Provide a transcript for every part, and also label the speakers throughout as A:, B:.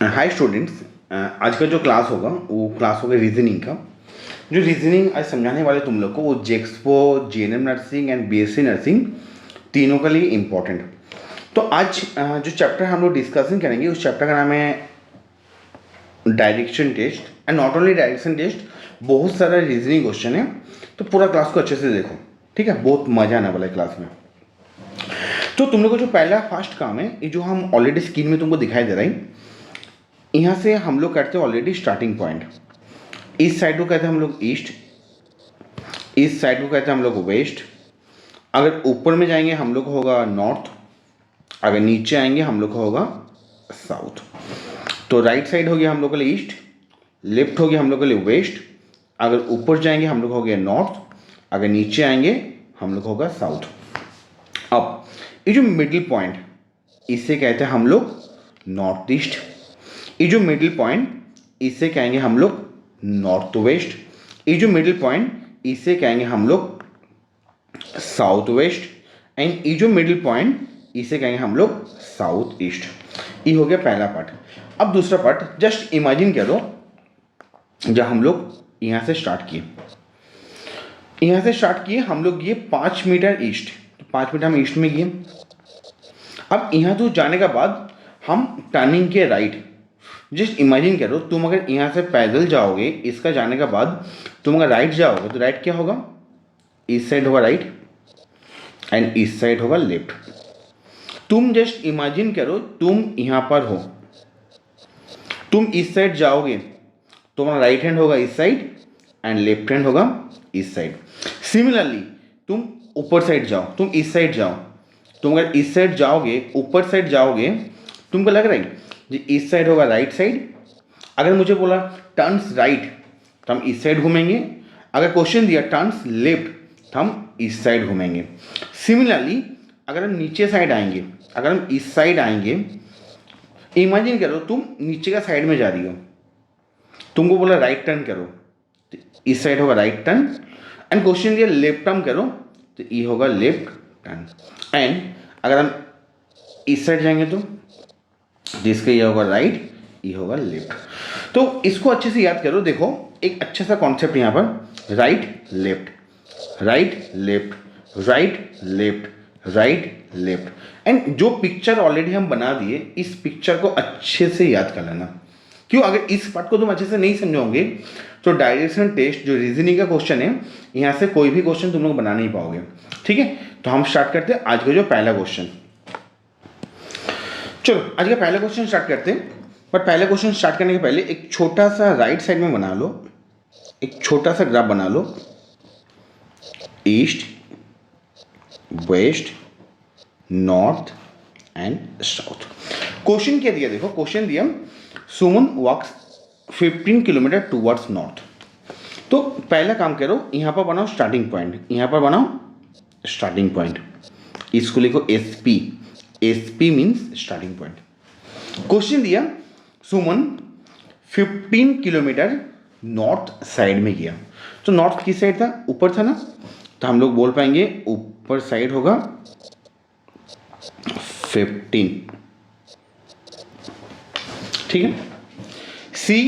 A: Hi students, आज का जो क्लास होगा वो क्लास होगा रीजनिंग का। जो रीजनिंग आज समझाने वाले तुम लोग को वो जेक्सपो, GNM nursing and BSc nursing तीनों के लिए इम्पोर्टेंट। तो आज जो चैप्टर हम लोग डिस्कशन करेंगे उस चैप्टर का नाम है direction test. And not only direction test, बहुत सारा रीजनिंग क्वेश्चन है। तो पूरा क्लास को अच्छे से देखो, ठीक है? बहुत मजा आने वाला है क्लास में। तो तुम लोग को जो पहला फर्स्ट काम है, ये जो हम ऑलरेडी स्क्रीन में तुमको दिखाई दे रहा है, यहाँ से हम लोग करते हैं ऑलरेडी स्टार्टिंग पॉइंट। इस साइड को कहते हैं हम लोग ईस्ट, इस साइड को कहते हैं हम लोग वेस्ट। अगर ऊपर में जाएंगे हम लोग को होगा नॉर्थ, अगर नीचे आएंगे हम लोग को होगा साउथ। तो राइट साइड हो गया हम लोग के लिए ईस्ट, लेफ्ट हो गया हम लोग के लिए वेस्ट। अगर ऊपर जाएंगे हम लोग हो गया नॉर्थ, अगर नीचे आएंगे हम लोग होगा साउथ। अब ये जो मिडिल पॉइंट, इसे कहते हैं हम लोग नॉर्थ ईस्ट। ये जो मिडिल पॉइंट, इसे कहेंगे हम लोग नॉर्थ वेस्ट। ये जो मिडिल पॉइंट, इसे कहेंगे हम लोग साउथ वेस्ट। एंड ये जो मिडिल पॉइंट, इसे कहेंगे हम लोग साउथ ईस्ट। ये हो गया पहला पार्ट। अब दूसरा पार्ट, जस्ट इमेजिन करो जब हम लोग यहाँ से स्टार्ट किए, यहाँ से स्टार्ट किए हम लोग ये 5 मीटर ईस्ट, तो 5 मीटर हम ईस्ट में गए। अब यहाँ तो जाने के बाद हम टर्निंग के राइट, जस्ट इमेजिन करो तुम अगर यहाँ से पैदल जाओगे, इसका जाने के बाद तुम अगर राइट जाओगे तो राइट क्या होगा? इस साइड होगा राइट एंड इस साइड होगा लेफ्ट। तुम जस्ट इमेजिन करो तुम यहाँ पर हो, तुम इस साइड जाओगे, तुम्हारा राइट हैंड होगा इस साइड एंड लेफ्ट हैंड होगा इस साइड। सिमिलरली तुम ऊपर साइड जाओ, तुम इस साइड जाओ, तुम अगर इस साइड जाओगे, ऊपर साइड जाओगे, तुमको लग रहा है जी इस साइड होगा राइट साइड। अगर मुझे बोला टर्न्स राइट तो हम इस साइड घूमेंगे। अगर क्वेश्चन दिया टर्न्स लेफ्ट तो हम इस साइड घूमेंगे। सिमिलरली अगर हम नीचे साइड आएंगे, अगर हम इस साइड आएंगे, इमेजिन करो तुम नीचे का साइड में जा रही हो, तुमको बोला राइट टर्न करो, तो इस साइड होगा राइट टर्न। एंड क्वेश्चन दिया लेफ्ट टर्न करो, तो ये होगा लेफ्ट टर्न। एंड अगर हम इस साइड जाएंगे तो जिसका ये होगा राइट, ये होगा लेफ्ट। तो इसको अच्छे से याद करो। देखो एक अच्छा सा कॉन्सेप्ट यहाँ पर, right left, right left, right left, right left. And जो पिक्चर ऑलरेडी हम बना दिए, इस पिक्चर को अच्छे से याद कर लेना। क्यों? अगर इस पार्ट को तुम अच्छे से नहीं समझोगे तो डायरेक्शन टेस्ट जो रीजनिंग का क्वेश्चन है, यहाँ से कोई भी क्वेश्चन तुम लोग बना नहीं पाओगे। ठीक है, तो हम स्टार्ट करते हैं आज का जो पहला क्वेश्चन। चलो आज का पहला क्वेश्चन स्टार्ट करते हैं। बट पहले क्वेश्चन स्टार्ट करने के पहले एक छोटा सा राइट साइड में बना लो, एक छोटा सा ग्राफ बना लो। East, west, north and south. Question क्या दिया? देखो क्वेश्चन दिया Suman walks 15 kilometre towards north. तो पहला काम करो, यहाँ पर बनाओ स्टार्टिंग पॉइंट, यहाँ पर बनाओ स्टार्टिंग पॉइंट। इसको लिखो SP, SP means starting point. Question दिया सुमन 15 किलोमीटर नॉर्थ साइड में गया। तो नॉर्थ किस साइड था? ऊपर था ना, तो हम लोग बोल पाएंगे ऊपर साइड होगा 15। ठीक है। सी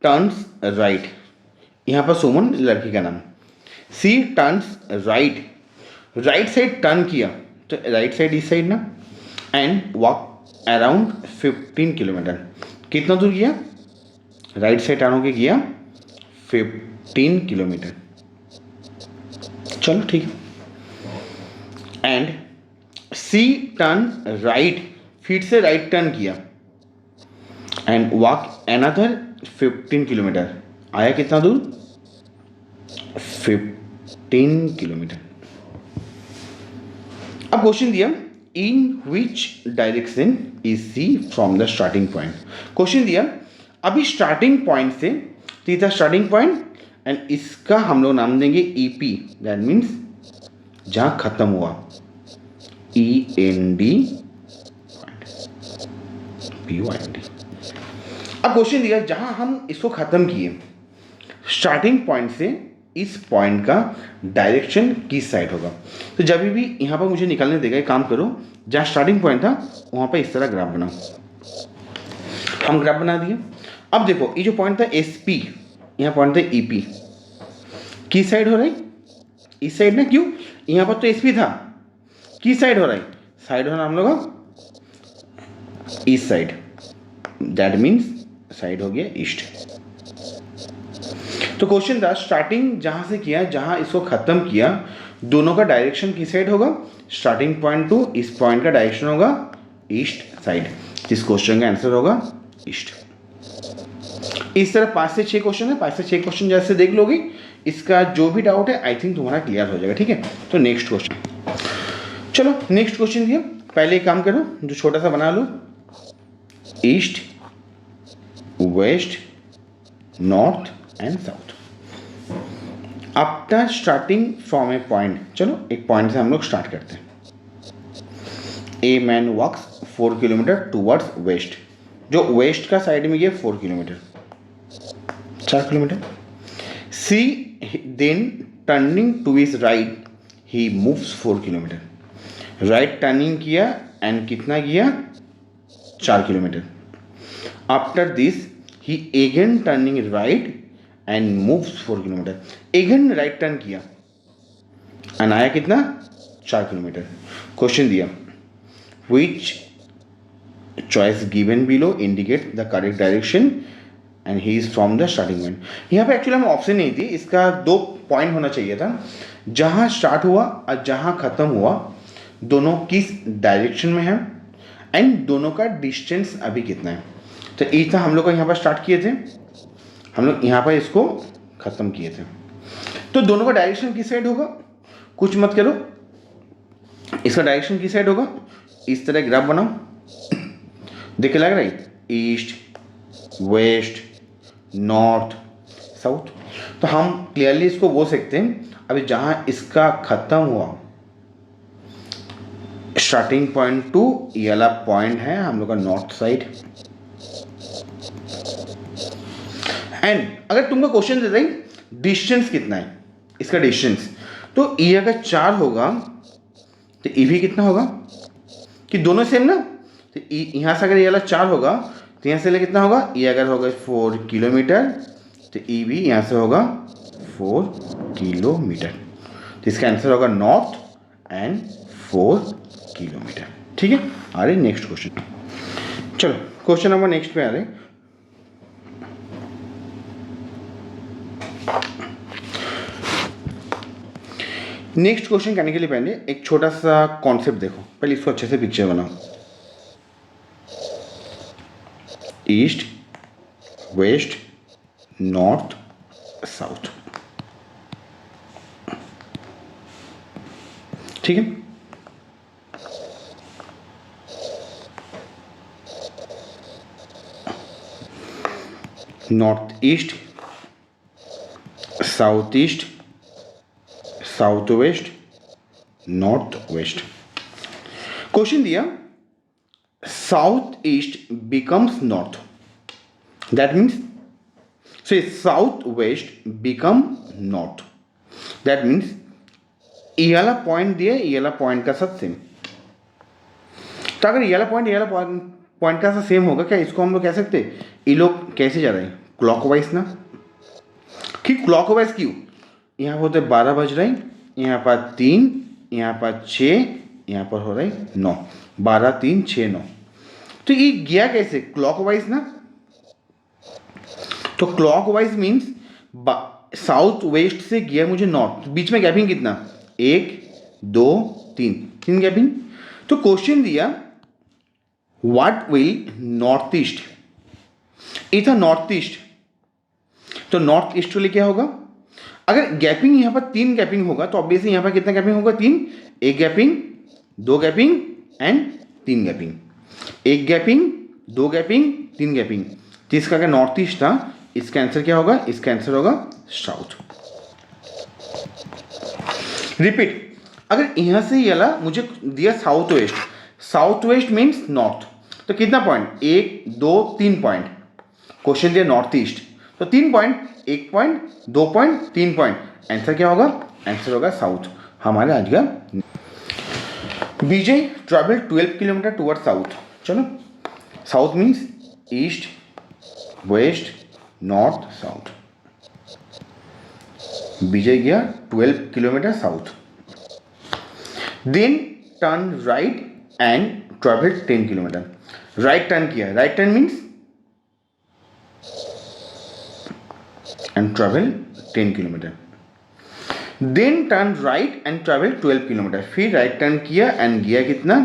A: टर्न्स राइट, यहाँ पर सुमन लड़की का नाम। She turns right, right side turn किया, तो राइट साइड इस साइड ना। And walk around 15 kilometre. कितना दूर किया? राइट साइड टर्न होके किया 15 किलोमीटर। चलो ठीक है। एंड सी टर्न राइट, फिर से राइट टर्न किया एंड वॉक अनदर 15 किलोमीटर। आया कितना दूर? 15 किलोमीटर। अब क्वेश्चन दिया in which direction is she from the starting point. Question दिया अभी स्टार्टिंग पॉइंट से, तो था स्टार्टिंग पॉइंट एंड इसका हम लोग नाम देंगे ईपी, दैट मीन्स जहां खत्म हुआ, END POINT। अब क्वेश्चन दिया जहां हम इसको खत्म किए, स्टार्टिंग पॉइंट से इस पॉइंट का डायरेक्शन किस साइड होगा। तो जब भी यहाँ पर मुझे निकालने देगा, एक काम करो, जहाँ स्टार्टिंग पॉइंट था वहाँ पर इस तरह ग्राफ बनाओ। हम ग्राफ बना दिए। अब देखो ये जो पॉइंट था एस पी, यहाँ पॉइंट था ई पी, किस साइड हो रहा है? इस साइड ना। क्यों? यहाँ पर तो एस पी था, किस साइड हो रहा है? साइड हो रहा हम लोग east side, that means side हो गया ईस्ट। तो क्वेश्चन था स्टार्टिंग जहां से किया, जहां इसको खत्म किया, दोनों का डायरेक्शन किस साइड होगा? स्टार्टिंग पॉइंट टू इस पॉइंट का डायरेक्शन होगा ईस्ट साइड। इस क्वेश्चन का आंसर होगा ईस्ट। इस तरह 5 से 6 क्वेश्चन है, 5 से 6 क्वेश्चन जैसे देख लोगे, इसका जो भी डाउट है आई थिंक तुम्हारा क्लियर हो जाएगा। ठीक है, तो नेक्स्ट क्वेश्चन, चलो नेक्स्ट क्वेश्चन दिया। पहले एक काम करो, जो छोटा सा बना लो, east, west, north and south. After starting from a point, चलो एक पॉइंट से हम लोग स्टार्ट करते हैं। A man walks 4 kilometre towards west, जो वेस्ट का साइड में ये 4 kilometre, 4 kilometre. She then turning to his right he moves 4 kilometre, right turning किया एंड कितना किया? 4 kilometre. After this he again turning right and moves 4 kilometre, again right turn किया and आया कितना? 4 किलोमीटर। क्वेश्चन दिया which choice given below indicate the correct direction and he is from the starting point. यहाँ पे actually हमें option नहीं थी, इसका 2 पॉइंट होना चाहिए था, जहाँ स्टार्ट हुआ और जहाँ ख़त्म हुआ दोनों किस डायरेक्शन में है एंड दोनों का डिस्टेंस अभी कितना है। तो ये था हम लोग को, यहाँ पर स्टार्ट किए थे हम लोग, यहाँ पर इसको ख़त्म किए थे। तो दोनों का डायरेक्शन किस साइड होगा? कुछ मत करो, इसका डायरेक्शन किस साइड होगा? इस तरह ग्राफ बनाओ, देख लग रहा है ईस्ट, वेस्ट, नॉर्थ, साउथ। तो हम क्लियरली इसको बोल सकते हैं, अभी जहाँ इसका ख़त्म हुआ स्टार्टिंग पॉइंट टू ये वाला पॉइंट है हम लोग का नॉर्थ साइड। एंड अगर तुमको क्वेश्चन देता है डिस्टेंस कितना है, इसका डिस्टेंस, तो ये अगर 4 होगा तो ये भी कितना होगा? कि दोनों सेम ना। तो यहाँ से अगर ये वाला 4 होगा तो यहाँ से ले कितना होगा? ये अगर होगा 4 किलोमीटर तो ये भी यहाँ से होगा 4 किलोमीटर। तो इसका आंसर होगा नॉर्थ एंड 4 किलोमीटर। ठीक है, आ रहे नेक्स्ट क्वेश्चन। चलो क्वेश्चन नंबर नेक्स्ट पे आ रहे। नेक्स्ट क्वेश्चन करने के लिए पहले एक छोटा सा कॉन्सेप्ट देखो, पहले इसको अच्छे से पिक्चर बनाओ। East, west, north, south. ठीक है, north east, south east, south west, north west. Question दिया south east becomes north, that means say south west become north, that means ये वाला पॉइंट दिया, ये वाला पॉइंट का साथ सेम। तो अगर ये वाला पॉइंट का साथ सेम होगा, क्या इसको हम लोग कह सकते हैं ये लोग कैसे जा रहे हैं? क्लॉकवाइज ना। कि क्लॉकवाइज क्यों? यहाँ होते 12 बज रहे हैं, यहाँ पर 3, यहाँ पर 6, यहाँ पर हो रहा है 9, 12, 3, 6, 9। तो ये गया कैसे? क्लॉकवाइज ना। तो क्लॉकवाइज मीन्स साउथ वेस्ट से गया मुझे नॉर्थ, बीच में गैपिंग कितना? 1, 2, 3 गैपिंग। तो क्वेश्चन दिया व्हाट विल नॉर्थ ईस्ट, ये था नॉर्थ ईस्ट। तो नॉर्थ ईस्ट के लिए क्या होगा? अगर गैपिंग यहाँ पर 3 गैपिंग होगा तो ऑब्वियसली यहाँ पर कितना गैपिंग होगा? 3, 1 gapping, 2 gapping and 3 gapping, 1 gapping, 2 gapping, 3 gapping. तो इसका अगर नॉर्थ ईस्ट था, इसका आंसर क्या होगा? इसका आंसर होगा साउथ। रिपीट, अगर यहाँ से ये वाला मुझे दिया south west, south west means north, तो कितना पॉइंट? 1, 2, 3 पॉइंट। क्वेश्चन दिया नॉर्थ ईस्ट, तो 3 point, 1 point, 2 point, 3 point. Answer क्या होगा? आंसर होगा साउथ। हमारे आज का Vijay travel 12 kilometre toward south. चलो south means east, west, north, south. Vijay गया 12 kilometre south. Then turn right and travel 10 kilometre. Right turn किया, right turn means and travel 10 kilometre. Then turn right and travel 12 kilometre. फिर right turn किया and गया कितना?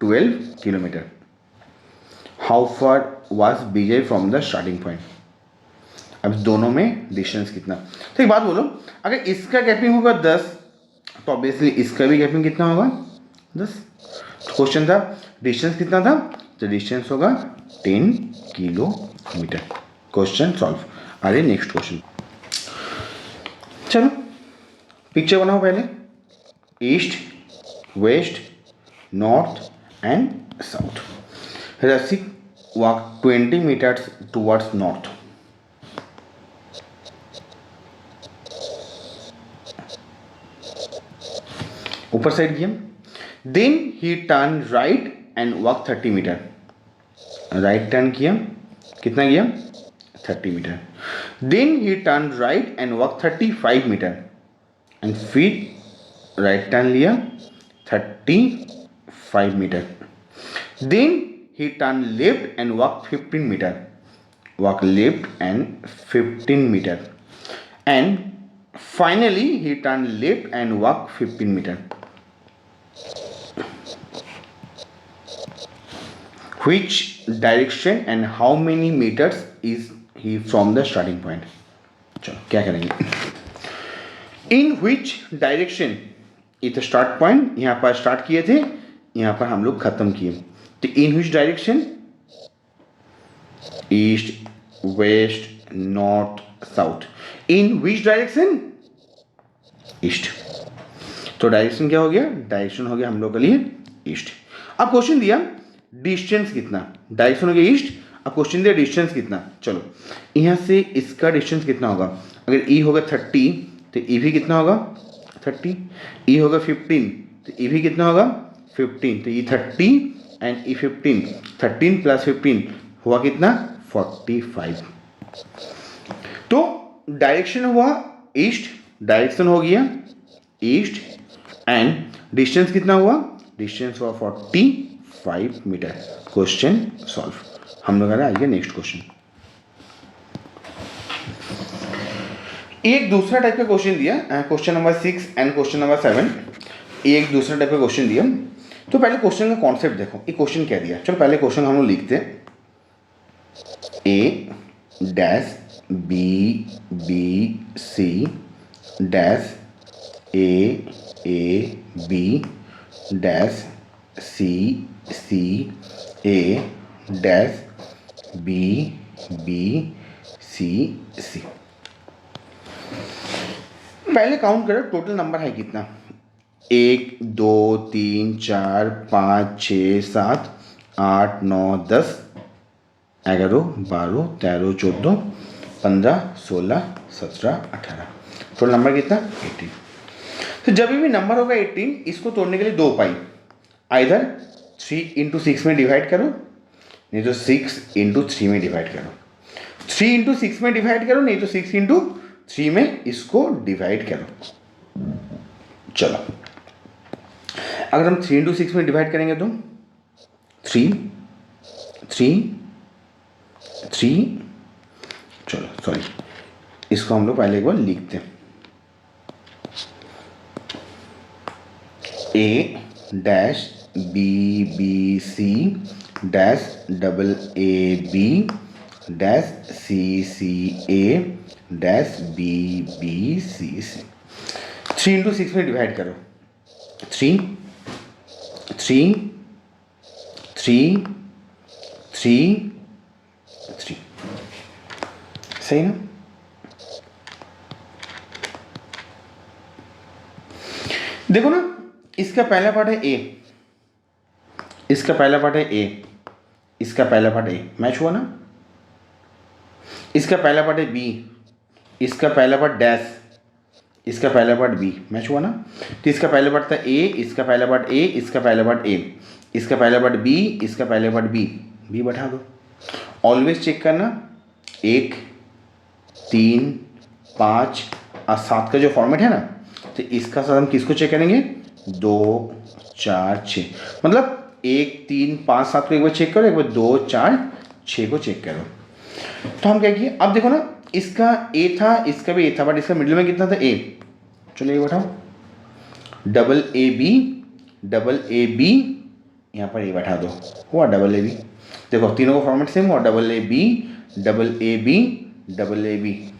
A: 12 kilometre. How far was Vijay from the starting point? अब दोनों में distance कितना? तो एक बात बोलो, अगर इसका गैपिंग होगा 10 तो ऑब्वियसली इसका भी गैपिंग कितना होगा? 10। तो क्वेश्चन था डिस्टेंस कितना था, तो डिस्टेंस होगा 10 किलोमीटर। Question solve. अरे नेक्स्ट क्वेश्चन, चलो पिक्चर बनाओ पहले। East, west, north and south. Rasik walk 20 metres towards north. ऊपर साइड किया। Then he turn right and walk 30 metre. Right turn किया, कितना किया? 30 metre. Then he turn right and walk 35 metre and फिर right turn लिया 35 metre. Then he turn left and walk 15 metre. Walk left and 15 metre and finally he turn left and walk 15 metre. Which direction and how many meters is he from the starting point? चलो क्या करेंगे? In which direction? ये तो start point, यहाँ पर start किए थे, यहाँ पर हम लोग खत्म किए। तो in which direction? East, west, north, south. In which direction? East. तो डायरेक्शन क्या हो गया? डायरेक्शन हो गया हम लोग के लिए ईस्ट। अब क्वेश्चन दिया डिस्टेंस कितना? डायरेक्शन हो गया ईस्ट। अब क्वेश्चन दिया डिस्टेंस कितना? चलो यहाँ से इसका डिस्टेंस कितना होगा? अगर ई होगा 30 तो ई भी कितना होगा? 30। ई होगा 15 तो ई भी कितना होगा? 15। तो ई 30 एंड ई 15, 13 प्लस 15 हुआ कितना? 45। तो डायरेक्शन हुआ ईस्ट, डायरेक्शन हो गया ईस्ट एंड डिस्टेंस कितना हुआ? डिस्टेंस हुआ 45 मीटर। Question solve. हम लोग आ रहे हैं नेक्स्ट क्वेश्चन। एक दूसरा टाइप का क्वेश्चन दिया, question number 6 and question number 7। एक दूसरा टाइप का क्वेश्चन दिया। तो पहले क्वेश्चन का कॉन्सेप्ट देखो, ये क्वेश्चन क्या दिया। चलो पहले क्वेश्चन हम लोग लिखते हैं। A dash b b c dash a b dash c c a dash b b c c. पहले काउंट करो टोटल नंबर है कितना? 1 2 3 4 5 6 7 8 9 10 11 12 13 14 15 16 17 18। टोटल नंबर कितना? 18। तो जब भी नंबर होगा 18, इसको तोड़ने के लिए दो उपाय। आइधर 3 इंटू 6 में डिवाइड करो, नहीं तो 6 इंटू 3 में डिवाइड करो। 3 इंटू 6 में डिवाइड करो, नहीं तो 6 इंटू 3 में इसको डिवाइड करो। चलो अगर हम 3 इंटू 6 में डिवाइड करेंगे तो 3 3 3। चलो सॉरी, इसको हम लोग पहले एक बार लिखते हैं। A dash b b c dash double a b dash c c a dash b b c c. 3 into 6 में डिवाइड करो। 3 3 3 3 3। सही ना? देखो ना, इसका पहला पार्ट है ए, इसका पहला पार्ट है ए, इसका पहला पार्ट ए, मैच हुआ ना? इसका पहला पार्ट है बी, इसका पहला पार्ट डैश, इसका पहला पार्ट बी, मैच हुआ ना? तो इसका पहला पार्ट था ए, इसका पहला पार्ट ए, इसका पहला पार्ट ए, इसका पहला पार्ट बी, इसका पहला पार्ट बी, बी बैठा दो। ऑलवेज चेक करना 1, 3, 5 और 7 का जो फॉर्मेट है ना, तो इसका साथ हम किसको चेक करेंगे, 2, 4, 6, मतलब 1, 3, 5, 7 को एक बार चेक करो, एक बार 2, 4, 6 को चेक करो। तो हम क्या किए, अब देखो ना, इसका ए था, इसका भी ए था, बट इसका मिडिल में कितना था, ए। चलो ये बैठाओ, डबल ए बी, यहाँ पर ए बैठा दो, हुआ डबल ए बी। देखो तीनों का फॉर्मेट सेम हुआ, डबल ए बी,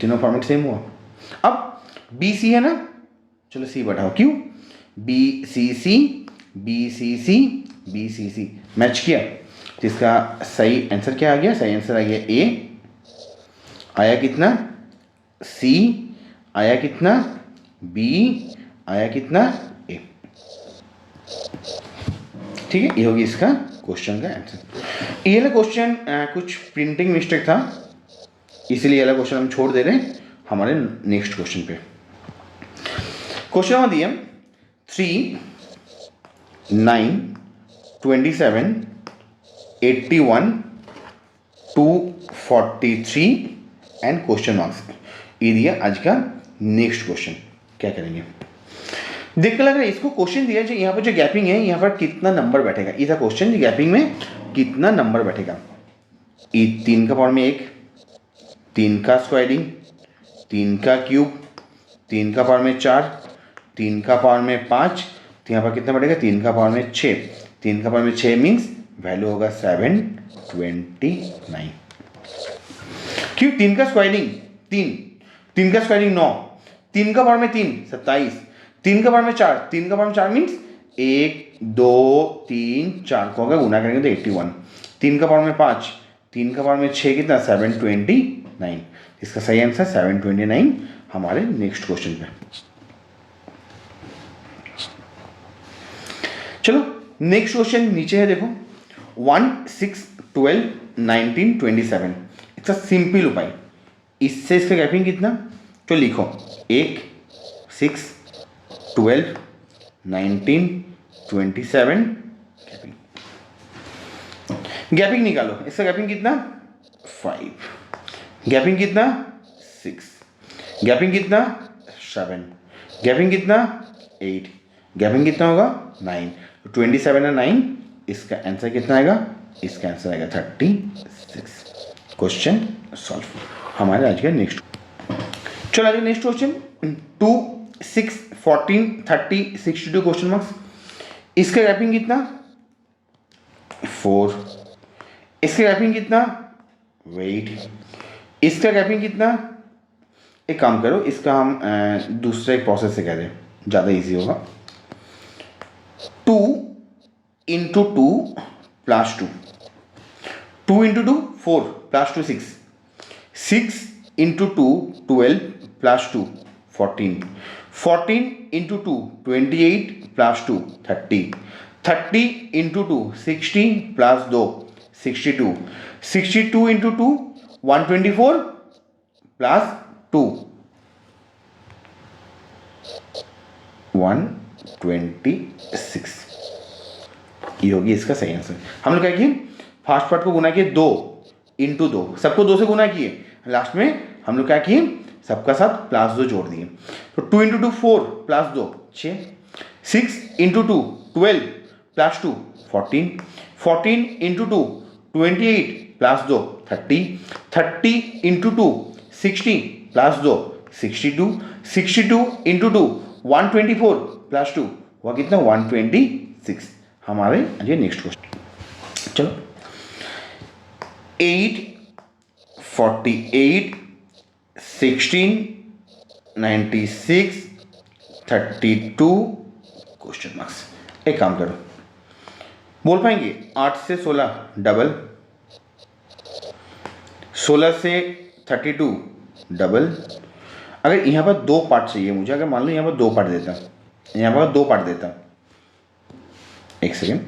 A: तीनों फॉर्मेट सेम हुआ। अब बी सी है ना, चलो सी बैठाओ, क्यों, बी सी सी मैच किया, तो इसका सही आंसर क्या आ गया, सही आंसर आ गया ए, आया कितना, सी आया कितना, बी आया कितना, ए। ठीक है, ये होगी इसका क्वेश्चन का आंसर। ये वाला क्वेश्चन कुछ प्रिंटिंग मिस्टेक था, इसलिए ये वाला क्वेश्चन हम छोड़ दे रहे हैं हमारे नेक्स्ट क्वेश्चन पे। क्वेश्चन नंबर दिए 3, 9, 27, 81, 243 एंड क्वेश्चन मार्क्स, ये दिया आज का नेक्स्ट क्वेश्चन। क्या करेंगे, देख कर लग रहा है इसको क्वेश्चन दिया जो यहाँ पर जो गैपिंग है, यहाँ पर कितना नंबर बैठेगा, इस क्वेश्चन गैपिंग में कितना नंबर बैठेगा। 3 का पावर में 1, 3 का स्क्वायरिंग, 3 का क्यूब, 3 का पावर में 4, 3 का पावर में 5, तो यहाँ पर कितना बैठेगा, 3 का पावर में 6, 3 का पावर में 6 मीन्स वैल्यू होगा 729। क्यों, 3 का स्क्वायरिंग 3, 3 का स्क्वायरिंग 9, 3 का पावर में 3 27, 3 का पावर में 4, 3 का पावर में 4 मीन्स 1, 2, 3, 4 को अगर गुना करेंगे तो 81, 3 का पावर में 5, 3 का पावर में 6 कितना 729, इसका सही आंसर 729 हमारे नेक्स्ट क्वेश्चन पे। चलो नेक्स्ट क्वेश्चन नीचे है, देखो 1, 6, 12, 19, 27, इसका सिंपल उपाय, इससे इसका गैपिंग कितना, तो लिखो 1, 6, 12, 19, 27, गैपिंग निकालो, इसका गैपिंग कितना 5, गैपिंग कितना 6, गैपिंग कितना 7, गैपिंग कितना 8, गैपिंग कितना होगा 9, 27 और 9, इसका आंसर कितना आएगा, इसका आंसर आएगा 36। क्वेश्चन सॉल्व हमारे आज का नेक्स्ट। चलो आज नेक्स्ट क्वेश्चन 2, 6, 14, 30, 62 क्वेश्चन मार्क्स, इसका गैपिंग कितना 4, इसका गैपिंग कितना, वेट, इसका गैपिंग कितना, एक काम करो इसका हम दूसरे एक प्रोसेस से करें, ज़्यादा इजी होगा। 2 into 2 plus 2, 2 into 2 4 plus 2 6, 6 into 2 12 plus 2 14, 14 into 2 28 plus 2 30, 30 into 2 60 plus 2 62, 62 into 2 124 plus 2 126, ये होगी इसका सही आंसर। हम लोग क्या किए, फर्स्ट पार्ट को गुना किए 2 इंटू 2, सबको 2 से गुना किए, लास्ट में हम लोग क्या किए, सबका साथ प्लस 2 जोड़ दिए, तो 2 into 2 4 plus 2 6, 6 into 2 12 plus 2 14, 14 into 2 28 plus 2 30, 30 into 2 60 plus 2 62, 62 into 2 124 plus 2 हुआ कितना 126 हमारे ये नेक्स्ट क्वेश्चन। चलो 8, 48, 16, 96, 32 क्वेश्चन मार्क्स। एक काम करो, बोल पाएंगे 8 से 16 डबल, 16 से 32 डबल। अगर यहाँ पर 2 पार्ट चाहिए मुझे, अगर मान लो यहाँ पर 2 पार्ट देता, यहाँ पर 2 पार्ट देता, एक सेकेंड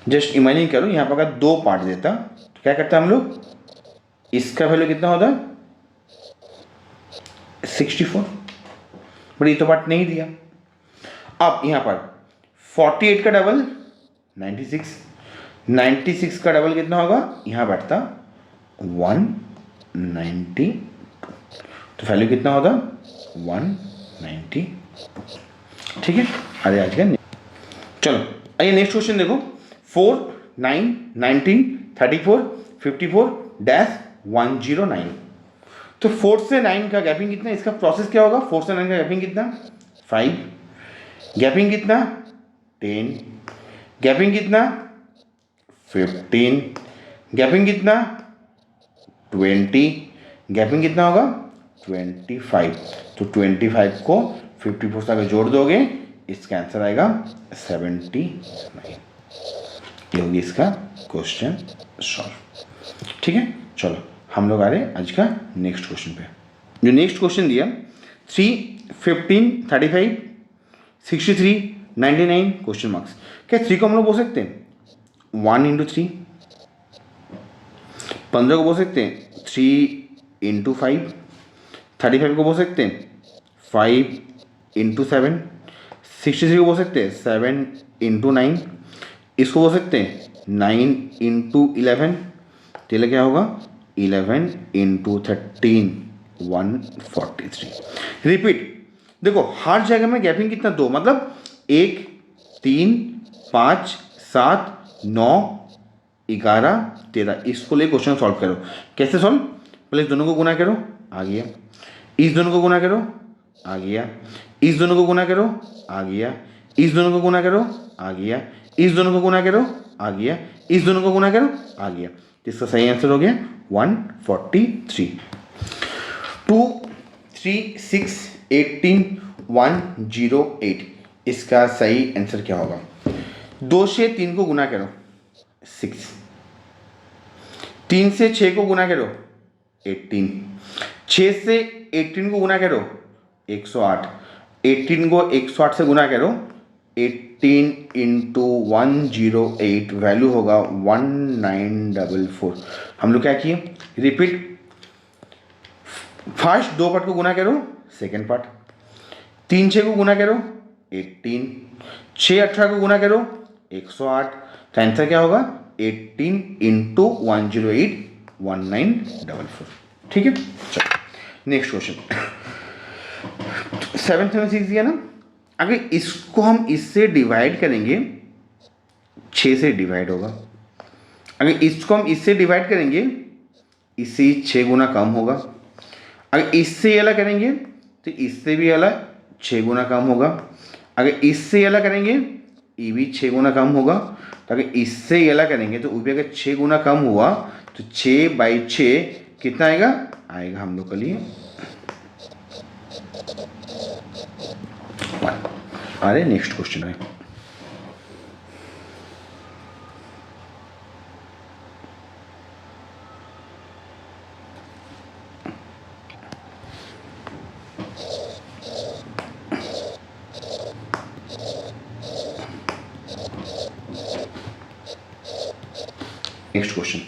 A: जस्ट इमेजिन करो, यहाँ पर अगर 2 पार्ट देता तो क्या करता हम लोग, इसका वैल्यू कितना होता 64, बट ये तो पार्ट नहीं दिया। अब यहाँ पर 48 का डबल 96, 96 का डबल कितना होगा, यहाँ बैठता 192, तो वैल्यू कितना होगा 192। ठीक है, अरे आज का चलो आइए नेक्स्ट क्वेश्चन देखो। 4 9 19 34 54 डैश 109। तो 4 से 9 का गैपिंग कितना, इसका प्रोसेस क्या होगा? 4 से 9 का गैपिंग कितना 5, गैपिंग कितना 10, गैपिंग कितना 15, गैपिंग कितना 20, गैपिंग कितना होगा 25। तो 25 को 54 से अगर जोड़ दोगे इसका आंसर आएगा 79। ये होगी इसका क्वेश्चन सॉल्व। ठीक है, चलो हम लोग आ रहे हैं आज का नेक्स्ट क्वेश्चन पे। जो नेक्स्ट क्वेश्चन दिया 3 15 35 63 99 क्वेश्चन मार्क्स। क्या 3 को हम लोग बोल सकते हैं 1 इंटू 3, 15 को बोल सकते हैं 3 इंटू 5, 35 को बोल सकते हैं 5 इंटू 7, 63 को बोल सकते हैं 7 इंटू 9, इसको बोल सकते हैं 9 इंटू 11, तो क्या होगा 11 इंटू 13 143। रिपीट, देखो हर जगह में गैपिंग कितना 2, मतलब 1 3 5 7 9 11 13। इसको ले क्वेश्चन सॉल्व करो। कैसे सॉल्व? पहले इस दोनों को गुना करो, आ गया। इस दोनों को गुना करो, आ गया। इस दोनों को गुना करो, आ गया। इस दोनों को गुना करो, आ गया। इस दोनों को गुना करो, आ गया। इस दोनों को गुना करो, आ गया। तो इसका सही आंसर हो गया 143। 2 3 6 18 108, इसका सही आंसर क्या होगा? 2 से 3 को गुना करो 6, 3 से 6 को गुना करो 18, 6 से 18 को गुना करो 108, 18 को 108 से गुना करो 18 इंटू 108, वैल्यू होगा 1944। हम लोग क्या किए? रिपीट, फर्स्ट 2 पार्ट को गुना करो, सेकेंड पार्ट 3 6 को गुना करो 18, 6 18 को गुना करो 108, तो आंसर क्या होगा 18 इंटू 108 1944। ठीक है, चलो नेक्स्ट क्वेश्चन। 7 में 6 दिया ना, अगर इसको हम इससे डिवाइड करेंगे 6 से डिवाइड होगा। अगर इसको हम इससे डिवाइड करेंगे इससे 6 गुना कम होगा। अगर इससे ये अलग करेंगे तो इससे भी अलग 6 गुना कम होगा। अगर इससे अलग करेंगे ये भी 6 गुना कम होगा। तो अगर इससे ये अलग करेंगे तो वो भी अगर 6 गुना कम हुआ तो 6/6 कितना आएगा? आएगा हम लोग के लिए 1। अरे नेक्स्ट क्वेश्चन है। Next question,